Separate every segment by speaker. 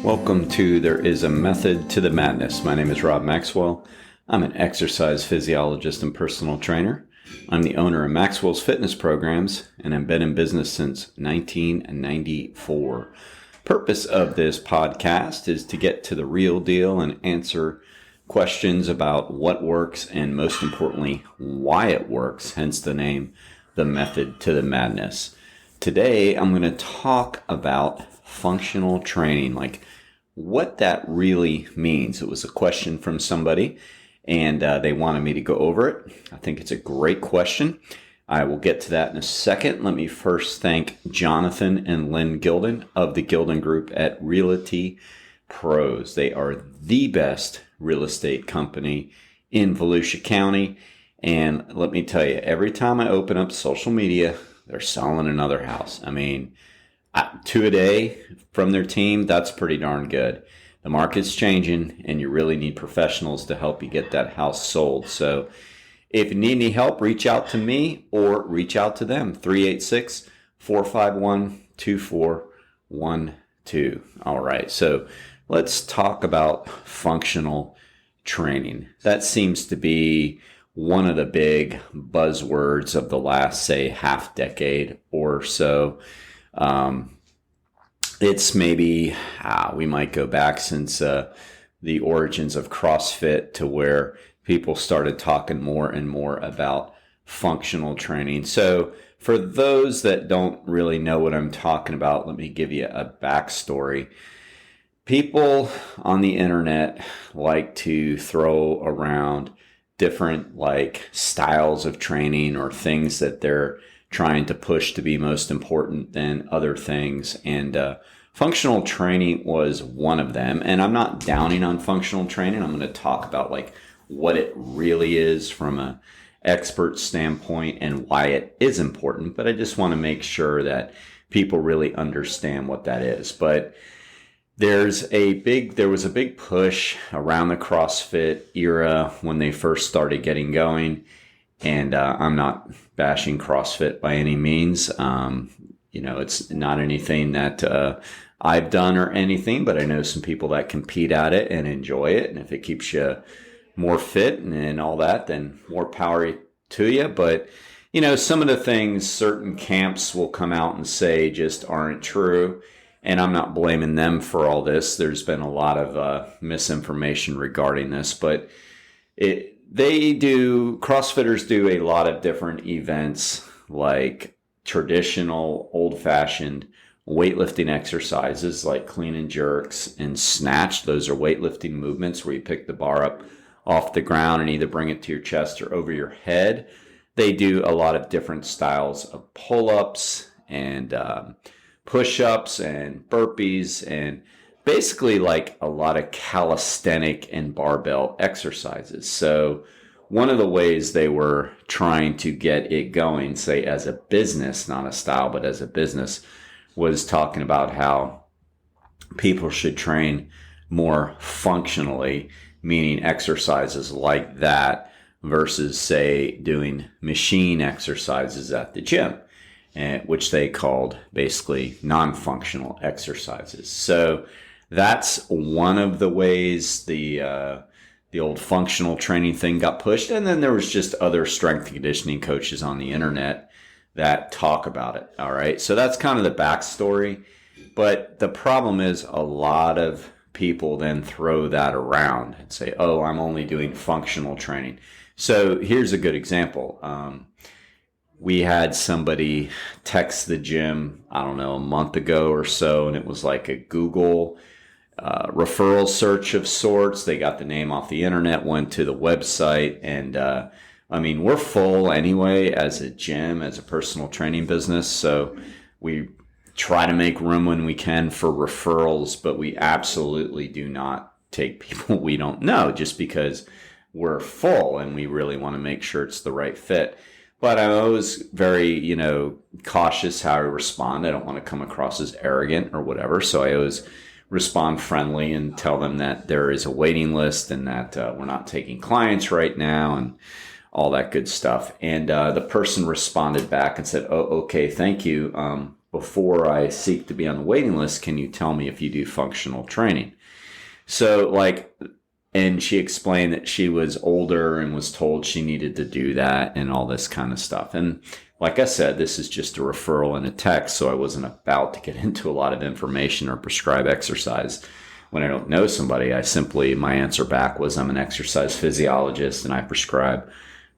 Speaker 1: Welcome to There Is a Method to the Madness. My name is Rob Maxwell. I'm an exercise physiologist and personal trainer. I'm the owner of Maxwell's fitness programs, and I've been in business since 1994. Purpose of this podcast is to get to the real deal and answer questions about what works and, most importantly, why it works, hence the name, The Method to the Madness. Today, I'm going to talk about functional training, like what that really means. It was a question from somebody, and they wanted me to go over it. I think it's a great question. I will get to that in a second. Let me first thank Jonathan and Lynn Gilden of the Gilden Group at Realty Pros. They are the best real estate company in Volusia County. And let me tell you, every time I open up social media, they're selling another house. I mean, 2 a day from their team, that's pretty darn good. The market's changing, and you really need professionals to help you get that house sold. So if you need any help, reach out to me or reach out to them, 386-451-2412. All right, so let's talk about functional training. That seems to be one of the big buzzwords of the last, say, half decade or so. It's maybe, we might go back since the origins of CrossFit to where people started talking more and more about functional training. So for those that don't really know what I'm talking about, let me give you a backstory. People on the internet like to throw around different styles of training or things that they're trying to push to be most important than other things. And functional training was one of them. And I'm not downing on functional training. I'm going to talk about what it really is from an expert standpoint and why it is important. But I just want to make sure that people really understand what that is. But there was a big push around the CrossFit era when they first started getting going. And I'm not bashing CrossFit by any means. It's not anything that I've done or anything, but I know some people that compete at it and enjoy it. And if it keeps you more fit and all that, then more power to you. But, some of the things certain camps will come out and say just aren't true. And I'm not blaming them for all this. There's been a lot of misinformation regarding this, but CrossFitters do a lot of different events like traditional, old-fashioned weightlifting exercises like clean and jerks and snatch. Those are weightlifting movements where you pick the bar up off the ground and either bring it to your chest or over your head. They do a lot of different styles of pull-ups and push-ups and burpees and basically a lot of calisthenic and barbell exercises. So one of the ways they were trying to get it going, say as a business, not a style, but as a business, was talking about how people should train more functionally, meaning exercises like that versus, say, doing machine exercises at the gym, which they called basically non-functional exercises. So that's one of the ways the old functional training thing got pushed. And then there was just other strength and conditioning coaches on the internet that talk about it. All right. So that's kind of the backstory. But the problem is a lot of people then throw that around and say, oh, I'm only doing functional training. So here's a good example. We had somebody text the gym, I don't know, a month ago or so, and it was like a Google referral search of sorts. They got the name off the internet, went to the website, and we're full anyway as a gym, as a personal training business. So we try to make room when we can for referrals, but we absolutely do not take people we don't know just because we're full and we really want to make sure it's the right fit. But I'm always very, cautious how I respond. I don't want to come across as arrogant or whatever. So I always respond friendly and tell them that there is a waiting list and that we're not taking clients right now and all that good stuff. And the person responded back and said, oh, okay, thank you. before I seek to be on the waiting list, can you tell me if you do functional training? So and she explained that she was older and was told she needed to do that and all this kind of stuff. And like I said, this is just a referral in a text, so I wasn't about to get into a lot of information or prescribe exercise. When I don't know somebody, my answer back was, I'm an exercise physiologist and I prescribe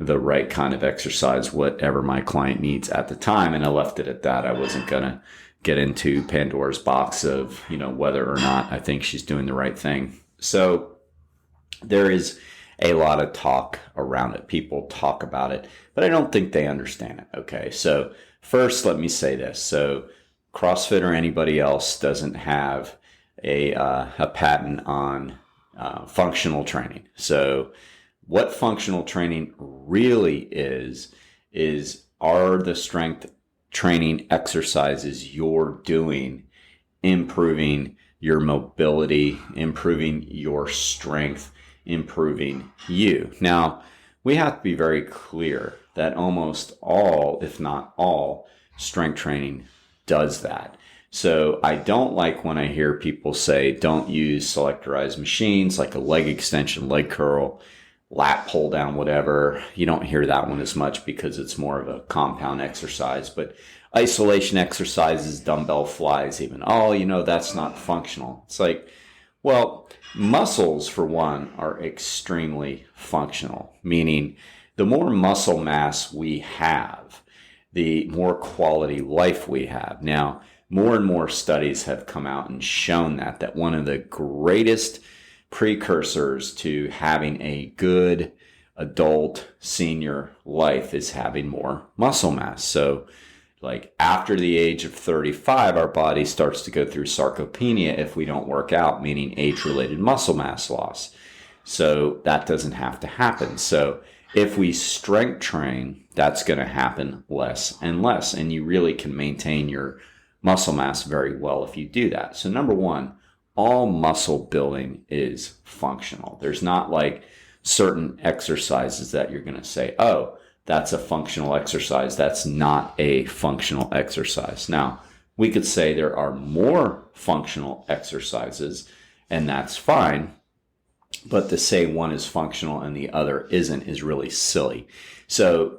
Speaker 1: the right kind of exercise, whatever my client needs at the time. And I left it at that. I wasn't going to get into Pandora's box of, whether or not I think she's doing the right thing. So there is a lot of talk around it. People talk about it, but I don't think they understand it. Okay. So first, let me say this. So CrossFit or anybody else doesn't have a patent on functional training. So what functional training really are the strength training exercises you're doing improving your mobility, improving your strength, improving you. Now, we have to be very clear that almost all, if not all, strength training does that. So I don't like when I hear people say, don't use selectorized machines like a leg extension, leg curl, lat pull down, whatever. You don't hear that one as much because it's more of a compound exercise. But isolation exercises, dumbbell flies even, that's not functional. It's like, well, muscles, for one, are extremely functional, meaning the more muscle mass we have, the more quality life we have. Now, more and more studies have come out and shown that one of the greatest precursors to having a good adult senior life is having more muscle mass. So like after the age of 35, our body starts to go through sarcopenia if we don't work out, meaning age-related muscle mass loss. So that doesn't have to happen. So if we strength train, that's going to happen less and less. And you really can maintain your muscle mass very well if you do that. So number one, all muscle building is functional. There's not like certain exercises that you're going to say, oh, that's a functional exercise. That's not a functional exercise. Now, we could say there are more functional exercises, and that's fine. But to say one is functional and the other isn't is really silly. So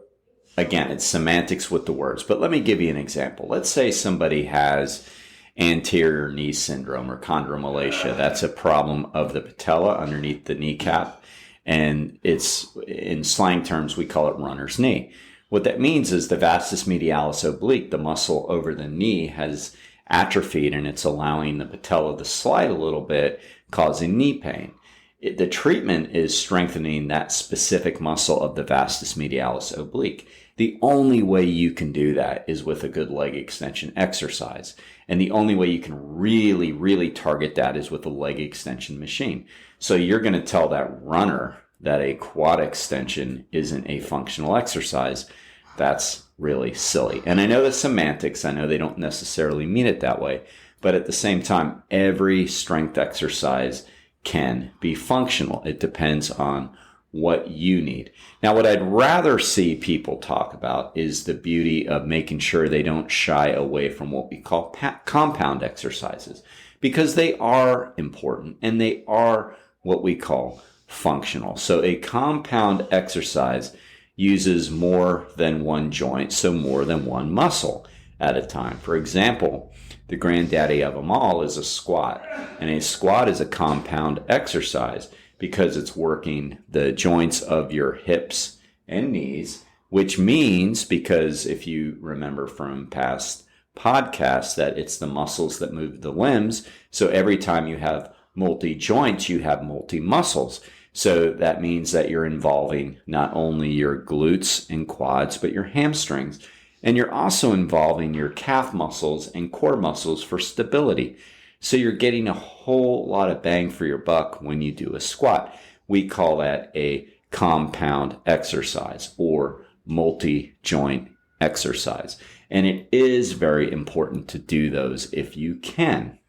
Speaker 1: again, it's semantics with the words. But let me give you an example. Let's say somebody has anterior knee syndrome or chondromalacia. That's a problem of the patella underneath the kneecap. And it's, in slang terms, we call it runner's knee. What that means is the vastus medialis oblique, the muscle over the knee, has atrophied and it's allowing the patella to slide a little bit, causing knee pain. The treatment is strengthening that specific muscle of the vastus medialis oblique. The only way you can do that is with a good leg extension exercise. And the only way you can really, really target that is with a leg extension machine. So you're going to tell that runner that a quad extension isn't a functional exercise. That's really silly. And I know the semantics. I know they don't necessarily mean it that way. But at the same time, every strength exercise can be functional. It depends on what you need. Now, what I'd rather see people talk about is the beauty of making sure they don't shy away from what we call compound exercises, because they are important and they are what we call functional. So a compound exercise uses more than one joint, so more than one muscle at a time. For example, the granddaddy of them all is a squat. And a squat is a compound exercise because it's working the joints of your hips and knees, which means, because if you remember from past podcasts, that it's the muscles that move the limbs. So every time you have multi-joints, you have multi-muscles. So that means that you're involving not only your glutes and quads, but your hamstrings. And you're also involving your calf muscles and core muscles for stability. So you're getting a whole lot of bang for your buck when you do a squat. We call that a compound exercise or multi-joint exercise. And it is very important to do those if you can.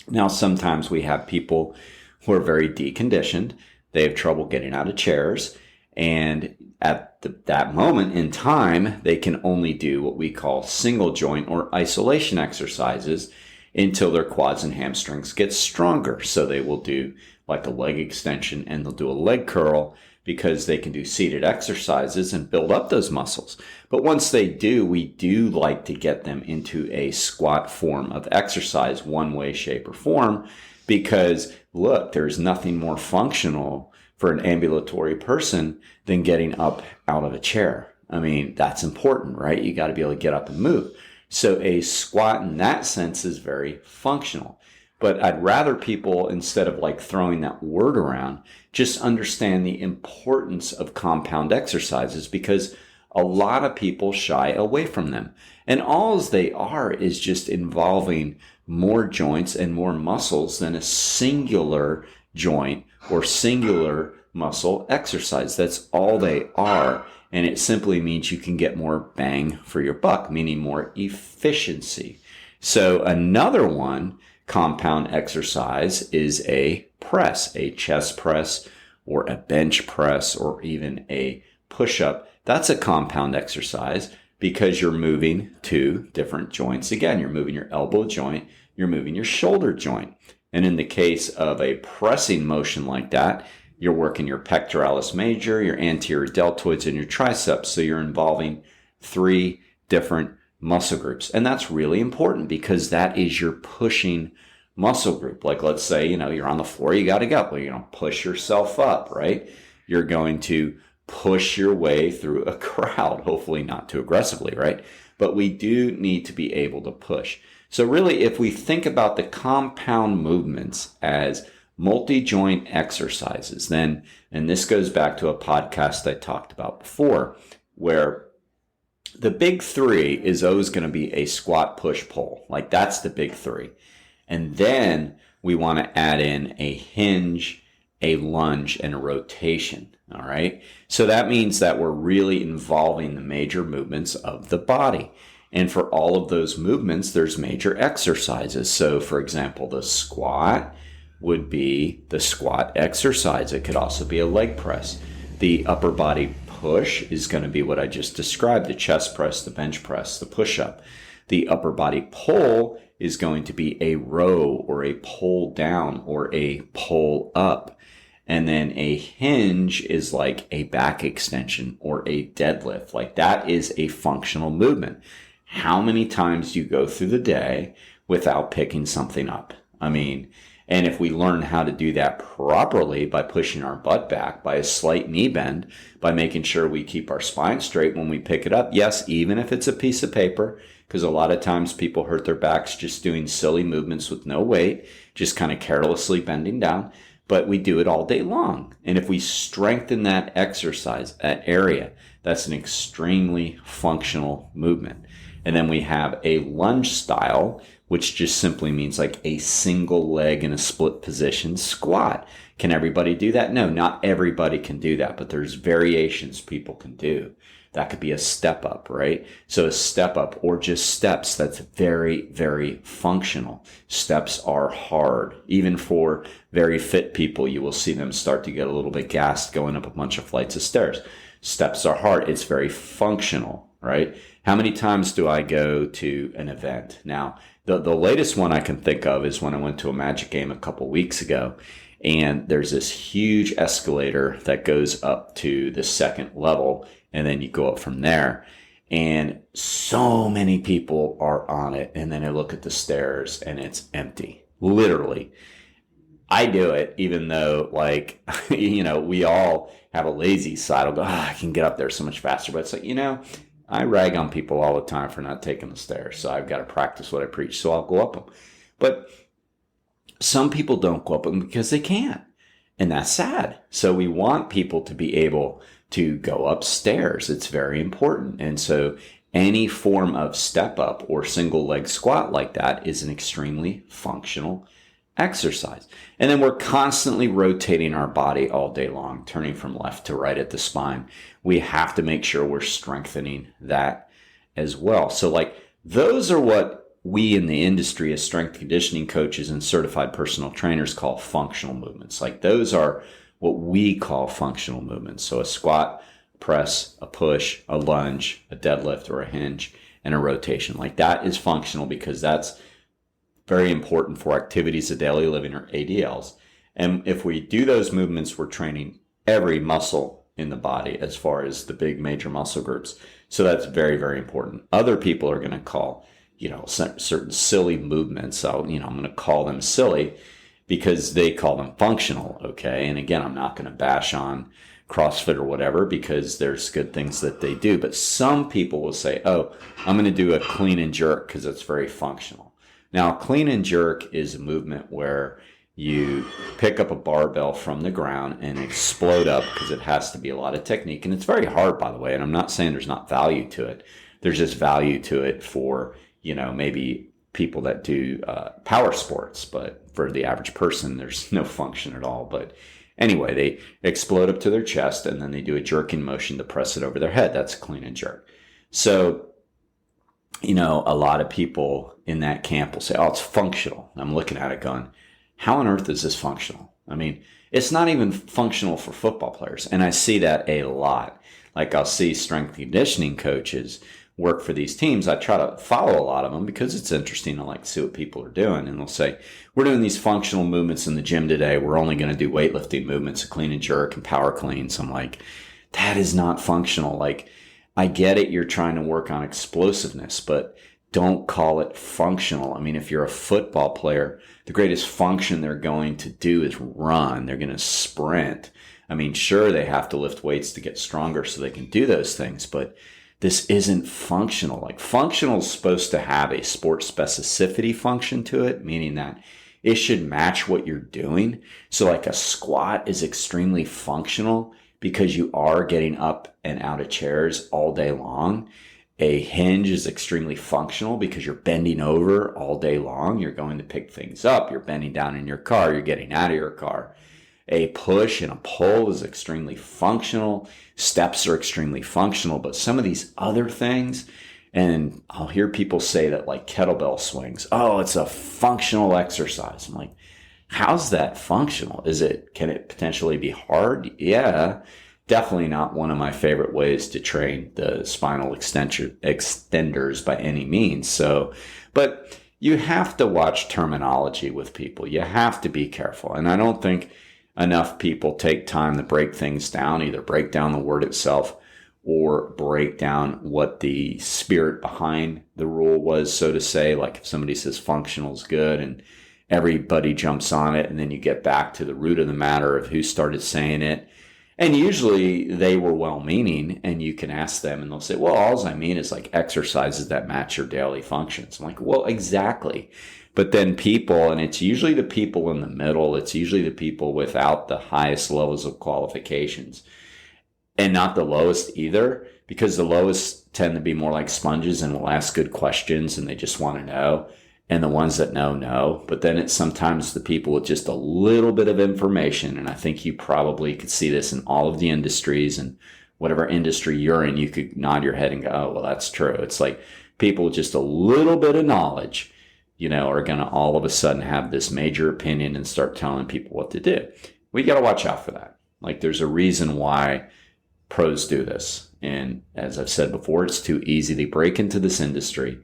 Speaker 1: Now, sometimes we have people who are very deconditioned. They have trouble getting out of chairs. And at that moment in time, they can only do what we call single joint or isolation exercises until their quads and hamstrings get stronger. So they will do like a leg extension and they'll do a leg curl because they can do seated exercises and build up those muscles. But once they do, we do like to get them into a squat form of exercise, one way, shape, or form, because look, there's nothing more functional for an ambulatory person than getting up out of a chair. I mean, that's important, right? You got to be able to get up and move. So a squat in that sense is very functional. But I'd rather people, instead of like throwing that word around, just understand the importance of compound exercises, because a lot of people shy away from them. And all they are is just involving more joints and more muscles than a singular joint or singular muscle exercise. That's all they are. And it simply means you can get more bang for your buck, meaning more efficiency. So another one, compound exercise, is a press, a chest press or a bench press or even a push-up. That's a compound exercise because you're moving two different joints. Again, you're moving your elbow joint, you're moving your shoulder joint. And in the case of a pressing motion like that, you're working your pectoralis major, your anterior deltoids, and your triceps. So you're involving three different muscle groups. And that's really important because that is your pushing muscle group. Like let's say, you're on the floor, you got to go. Well, you're going to push yourself up, right? You're going to push your way through a crowd, hopefully not too aggressively, right? But we do need to be able to push. So really, if we think about the compound movements as multi-joint exercises, then, and this goes back to a podcast I talked about before, where the big three is always going to be a squat, push, pull. Like that's the big three. And then we want to add in a hinge, a lunge, and a rotation. All right. So that means that we're really involving the major movements of the body. And for all of those movements, there's major exercises. So for example, the squat would be the squat exercise. It could also be a leg press. The upper body push is going to be what I just described, the chest press, the bench press, the push-up. The upper body pull is going to be a row or a pull down or a pull up. And then a hinge is like a back extension or a deadlift. Like that is a functional movement. How many times do you go through the day without picking something up? I mean, and if we learn how to do that properly by pushing our butt back, by a slight knee bend, by making sure we keep our spine straight when we pick it up, yes, even if it's a piece of paper, because a lot of times people hurt their backs just doing silly movements with no weight, just kind of carelessly bending down, but we do it all day long. And if we strengthen that exercise, that area, that's an extremely functional movement. And then we have a lunge style, which just simply means like a single leg in a split position squat. Can everybody do that? No, not everybody can do that, but there's variations people can do. That could be a step up, right? So a step up or just steps, that's very, very functional. Steps are hard. Even for very fit people, you will see them start to get a little bit gassed going up a bunch of flights of stairs. Steps are hard. It's very functional, right? How many times do I go to an event? Now, the latest one I can think of is when I went to a Magic game a couple weeks ago, and there's this huge escalator that goes up to the second level, and then you go up from there. And so many people are on it, and then I look at the stairs, and it's empty. Literally. I do it, even though, like, we all have a lazy side. I'll go, I can get up there so much faster. But it's like, I rag on people all the time for not taking the stairs, so I've got to practice what I preach, so I'll go up them. But some people don't go up them because they can't, and that's sad. So we want people to be able to go upstairs. It's very important. And so any form of step up or single leg squat like that is an extremely functional exercise. And then we're constantly rotating our body all day long, turning from left to right at the spine. We have to make sure we're strengthening that as well. So like those are what we in the industry as strength conditioning coaches and certified personal trainers call functional movements. Like those are what we call functional movements. So a squat, press, a push, a lunge, a deadlift, or a hinge, and a rotation. Like that is functional because that's very important for activities of daily living or ADLs. And if we do those movements, we're training every muscle in the body as far as the big major muscle groups. So that's very, very important. Other people are going to call, certain silly movements. I'm going to call them silly because they call them functional. Okay. And again, I'm not going to bash on CrossFit or whatever because there's good things that they do. But some people will say, oh, I'm going to do a clean and jerk because it's very functional. Now, clean and jerk is a movement where you pick up a barbell from the ground and explode up because it has to be a lot of technique. And it's very hard, by the way. And I'm not saying there's not value to it. There's just value to it for, maybe people that do power sports. But for the average person, there's no function at all. But anyway, they explode up to their chest and then they do a jerking motion to press it over their head. That's clean and jerk. So, a lot of people in that camp will say, oh, it's functional. And I'm looking at it going, how on earth is this functional? I mean, it's not even functional for football players. And I see that a lot. Like I'll see strength and conditioning coaches work for these teams. I try to follow a lot of them because it's interesting. I like to see what people are doing. And they'll say, we're doing these functional movements in the gym today. We're only going to do weightlifting movements, clean and jerk and power cleans. I'm like, that is not functional. Like, I get it. You're trying to work on explosiveness, but don't call it functional. I mean, if you're a football player, the greatest function they're going to do is run. They're going to sprint. I mean, sure, they have to lift weights to get stronger so they can do those things, but this isn't functional. Like functional is supposed to have a sport specificity function to it, meaning that it should match what you're doing. So like a squat is extremely functional because you are getting up and out of chairs all day long. A hinge is extremely functional because you're bending over all day long. You're going to pick things up. You're bending down in your car. You're getting out of your car. A push and a pull is extremely functional. Steps are extremely functional. But some of these other things, and I'll hear people say that like kettlebell swings, oh, it's a functional exercise. I'm like, how's that functional? Can it potentially be hard? Yeah. Definitely not one of my favorite ways to train the spinal extenders by any means. So, but you have to watch terminology with people. You have to be careful. And I don't think enough people take time to break things down, either break down the word itself or break down what the spirit behind the rule was, so to say. Like if somebody says functional is good and everybody jumps on it, and then you get back to the root of the matter of who started saying it. And usually they were well-meaning, and you can ask them and they'll say, well, all I mean is like exercises that match your daily functions. I'm like, well, exactly. But then people, and it's usually the people in the middle, it's usually the people without the highest levels of qualifications, and not the lowest either, because the lowest tend to be more like sponges and will ask good questions and they just want to know. And the ones that know. But then it's sometimes the people with just a little bit of information. And I think you probably could see this in all of the industries, and whatever industry you're in, you could nod your head and go, oh, well, that's true. It's like people with just a little bit of knowledge, are going to all of a sudden have this major opinion and start telling people what to do. We got to watch out for that. Like there's a reason why pros do this. And as I've said before, it's too easy to break into this industry.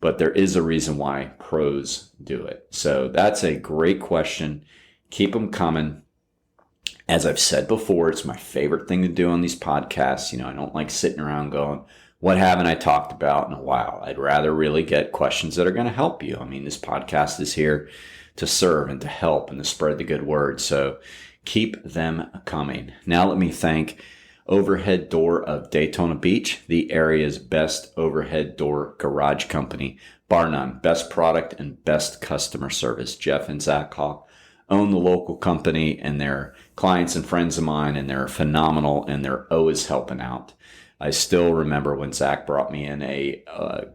Speaker 1: But there is a reason why pros do it. So that's a great question. Keep them coming. As I've said before, it's my favorite thing to do on these podcasts. I don't like sitting around going, what haven't I talked about in a while? I'd rather really get questions that are going to help you. I mean, this podcast is here to serve and to help and to spread the good word. So keep them coming. Now let me thank Overhead Door of Daytona Beach, the area's best overhead door garage company, bar none. Best product and best customer service. Jeff and Zach Hawk own the local company, and they're clients and friends of mine, and they're phenomenal, and they're always helping out. I still remember when Zach brought me in a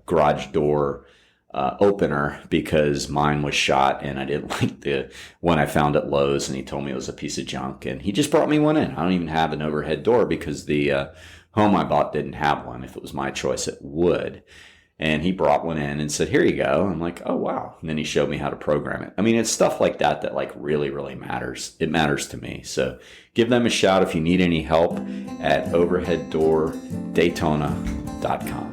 Speaker 1: garage door opener because mine was shot and I didn't like the one I found at Lowe's, and he told me it was a piece of junk, and he just brought me one in. I don't even have an overhead door because the home I bought didn't have one. If it was my choice, it would. And he brought one in and said, here you go. I'm like, oh, wow. And then he showed me how to program it. I mean, it's stuff like that that like really, really matters. It matters to me. So give them a shout if you need any help at overheaddordaytona.com.